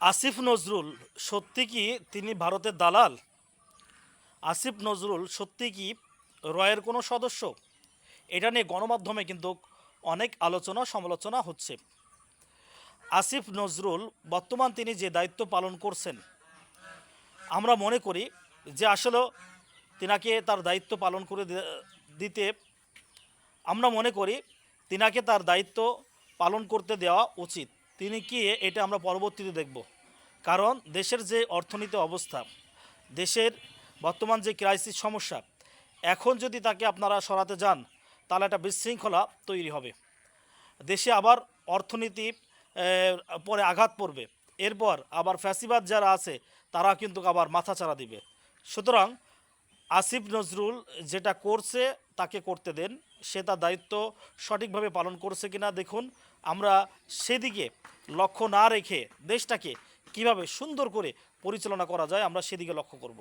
আসিফ নজরুল সত্যি কি তিনি ভারতের দালাল? আসিফ নজরুল সত্যি কি রয়ের কোনো সদস্য? এটা নিয়ে গণমাধ্যমে কিন্তু অনেক আলোচনা সমালোচনা হচ্ছে। আসিফ নজরুল বর্তমান তিনি যে দায়িত্ব পালন করছেন, আমরা মনে করি যে আসলে তিনাকে তার দায়িত্ব পালন করে দিতে আমরা মনে করি তিনাকে তার দায়িত্ব পালন করতে দেওয়া উচিত। তিনি কি এটা আমরা পরবর্তীতে দেখব। কারণ দেশের যে অর্থনীতি অবস্থা, দেশের বর্তমান যে ক্রাইসিস সমস্যা, এখন যদি তাকে আপনারা সরাতে যান তাহলে একটা বিশৃঙ্খলা তৈরি হবে। দেশে আবার অর্থনীতি পরে আঘাত পড়বে। এরপর আবার ফ্যাসিবাদ যারা আছে তারা কিন্তু আবার মাথাচাড়া দিবে। সুতরাং আসিফ নজরুল যেটা করছে তাকে করতে দেন। সে তার দায়িত্ব সঠিকভাবে পালন করছে কিনা দেখুন। আমরা সেদিকে লক্ষ্য না রেখে দেশটাকে কিভাবে সুন্দর করে পরিচালনা করা যায় আমরা সেদিকে লক্ষ্য করব।